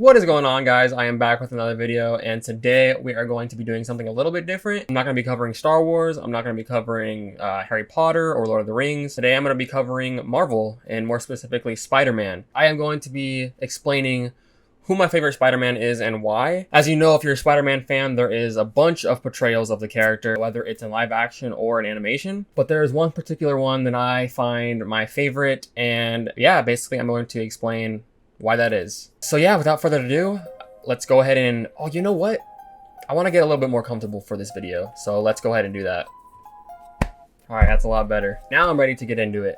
What is going on, guys? I am back with another video, and today we are going to be doing something a little bit different. I'm not going to be covering Star Wars. I'm not going to be covering Harry Potter or Lord of the Rings. Today I'm going to be covering Marvel, and more specifically Spider-Man. I am going to be explaining who my favorite Spider-Man is and why. As you know, if you're a Spider-Man fan, there is a bunch of portrayals of the character, whether it's in live action or in animation. But there is one particular one that I find my favorite, and yeah, basically I'm going to explain why that is. So yeah, without further ado, let's go ahead and, oh, you know what? I want to get a little bit more comfortable for this video, so let's go ahead and do that. All right, that's a lot better. Now I'm ready to get into it.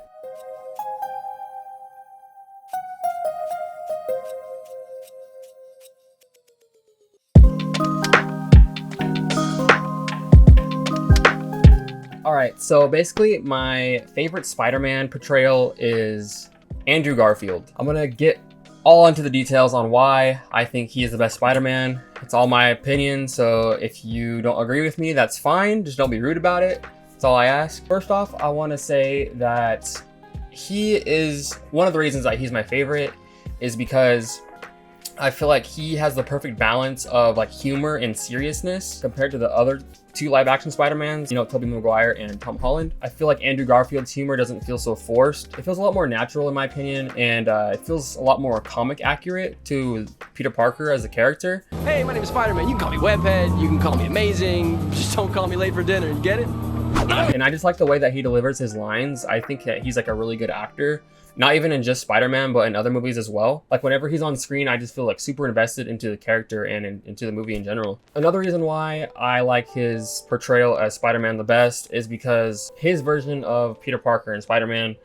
All right, so basically my favorite Spider-Man portrayal is Andrew Garfield. I'm gonna get all into the details on why I think he is the best Spider-Man. It's all my opinion, so if you don't agree with me, that's fine. Just don't be rude about it. That's all I ask. First off, I want to say that he is one of the reasons that he's my favorite is because I feel like he has the perfect balance of like humor and seriousness compared to the other two live action Spider-Mans, you know, Tobey Maguire and Tom Holland. I feel like Andrew Garfield's humor doesn't feel so forced. It feels a lot more natural in my opinion, and it feels a lot more comic accurate to Peter Parker as a character. Hey, my name is Spider-Man. You can call me Webhead, you can call me amazing, just don't call me late for dinner, you get it? And I just like the way that he delivers his lines. I think that he's like a really good actor. Not even in just Spider-Man, but in other movies as well. Like whenever he's on screen, I just feel like super invested into the character and into the movie in general. Another reason why I like his portrayal as Spider-Man the best is because his version of Peter Parker and Spider-Man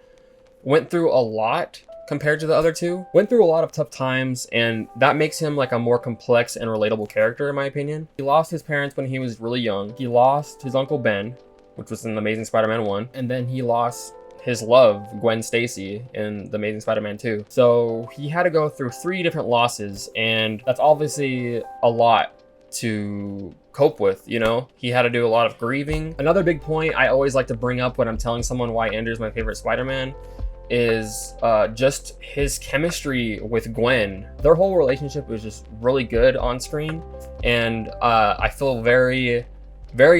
went through a lot compared to the other two. Went through a lot of tough times, and that makes him like a more complex and relatable character in my opinion. He lost his parents when he was really young. He lost his Uncle Ben, which was in The Amazing Spider-Man 1, and then he lost his love, Gwen Stacy, in The Amazing Spider-Man 2. So he had to go through 3 different losses, and that's obviously a lot to cope with, you know? He had to do a lot of grieving. Another big point I always like to bring up when I'm telling someone why Andrew's my favorite Spider-Man is just his chemistry with Gwen. Their whole relationship was just really good on screen, and I feel very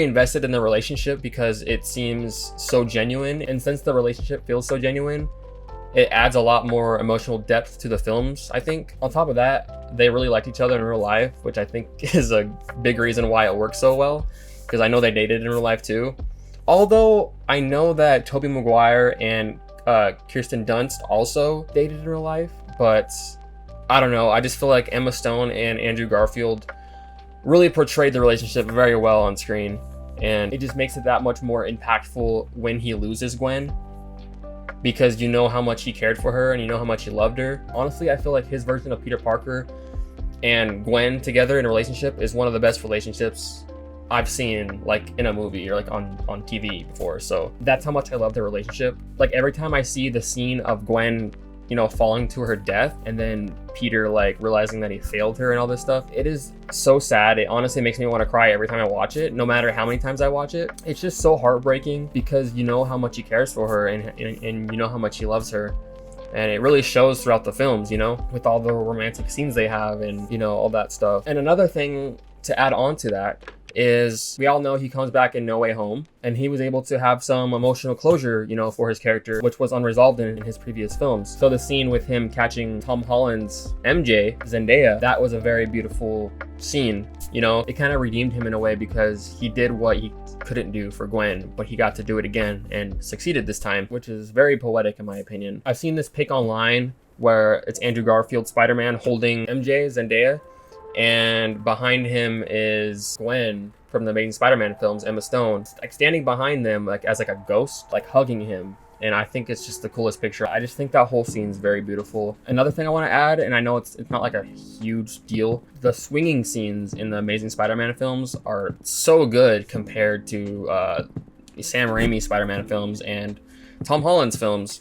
invested in the relationship because it seems so genuine, and since the relationship feels so genuine, it adds a lot more emotional depth to the films, I think. On top of that, they really liked each other in real life, which I think is a big reason why it works so well, because I know they dated in real life too. Although I know that Tobey Maguire and Kirsten Dunst also dated in real life, but I don't know, I just feel like Emma Stone and Andrew Garfield really portrayed the relationship very well on screen, and it just makes it that much more impactful when he loses Gwen, because you know how much he cared for her and you know how much he loved her. Honestly, I feel like his version of Peter Parker and Gwen together in a relationship is one of the best relationships I've seen like in a movie or like on TV before. So that's how much I love their relationship. Like every time I see the scene of Gwen, you know, falling to her death, and then Peter like realizing that he failed her and all this stuff, it is so sad. It honestly makes me want to cry every time I watch it, no matter how many times I watch it. It's just so heartbreaking because you know how much he cares for her, and you know how much he loves her, and it really shows throughout the films, you know, with all the romantic scenes they have and, you know, all that stuff. And another thing to add on to that is we all know he comes back in No Way Home, and he was able to have some emotional closure, you know, for his character, which was unresolved in his previous films. So the scene with him catching Tom Holland's MJ, Zendaya, that was a very beautiful scene. You know, it kind of redeemed him in a way because he did what he couldn't do for Gwen, but he got to do it again and succeeded this time, which is very poetic in my opinion. I've seen this pic online where it's Andrew Garfield Spider-Man holding MJ, Zendaya, and behind him is Gwen from the Amazing Spider-Man films, Emma Stone, like standing behind them like as like a ghost, like hugging him. And I think it's just the coolest picture. I just think that whole scene is very beautiful. Another thing I want to add, and I know it's not like a huge deal, the swinging scenes in the Amazing Spider-Man films are so good compared to Sam Raimi Spider-Man films and Tom Holland's films.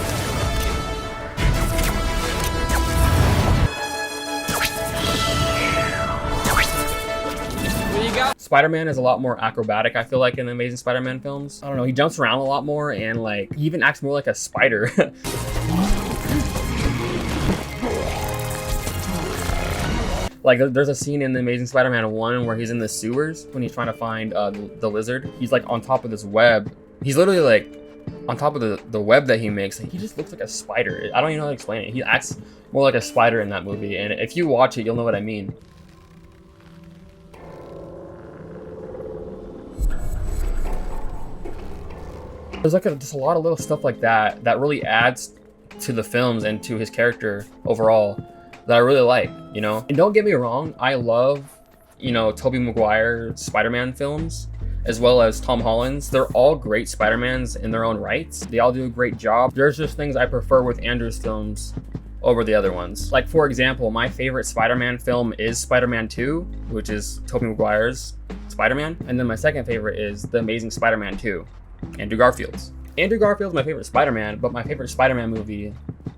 Spider-Man is a lot more acrobatic, I feel like, in the Amazing Spider-Man films. I don't know, he jumps around a lot more, and like he even acts more like a spider. Like there's a scene in the Amazing Spider-Man 1 where he's in the sewers when he's trying to find the lizard. He's like on top of this web. He's literally like on top of the web that he makes. He just looks like a spider. I don't even know how to explain it. He acts more like a spider in that movie, and if you watch it, you'll know what I mean. There's like just a lot of little stuff like that that really adds to the films and to his character overall that I really like, you know? And don't get me wrong, I love, you know, Tobey Maguire Spider-Man films, as well as Tom Holland's. They're all great Spider-Mans in their own rights. They all do a great job. There's just things I prefer with Andrew's films over the other ones. Like, for example, my favorite Spider-Man film is Spider-Man 2, which is Tobey Maguire's Spider-Man. And then my second favorite is The Amazing Spider-Man 2, Andrew Garfield's. Andrew Garfield's my favorite Spider-Man, but my favorite Spider-Man movie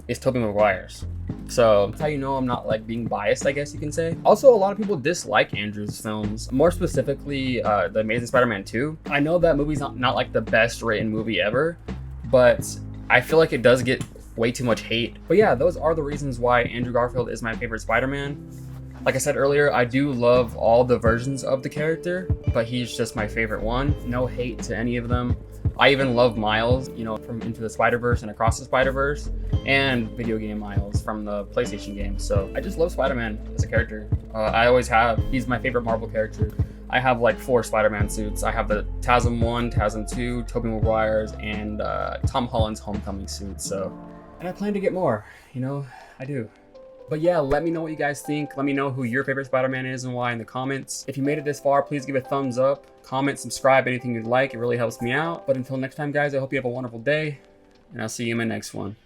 is Tobey Maguire's. So that's how you know I'm not like being biased, I guess you can say. Also, a lot of people dislike Andrew's films, more specifically The Amazing Spider-Man 2. I know that movie's not like the best written movie ever, but I feel like it does get way too much hate. But yeah, those are the reasons why Andrew Garfield is my favorite Spider-Man. Like I said earlier, I do love all the versions of the character, but he's just my favorite one. No hate to any of them. I even love Miles, you know, from Into the Spider-Verse and Across the Spider-Verse, and video game Miles from the PlayStation game. So I just love Spider-Man as a character. I always have. He's my favorite Marvel character. I have like 4 Spider-Man suits. I have the TASM 1, TASM 2, Tobey Maguire's, and Tom Holland's Homecoming suit. So, and I plan to get more, you know, I do. But yeah, let me know what you guys think. Let me know who your favorite Spider-Man is and why in the comments. If you made it this far, please give a thumbs up, comment, subscribe, anything you'd like. It really helps me out. But until next time, guys, I hope you have a wonderful day, and I'll see you in my next one.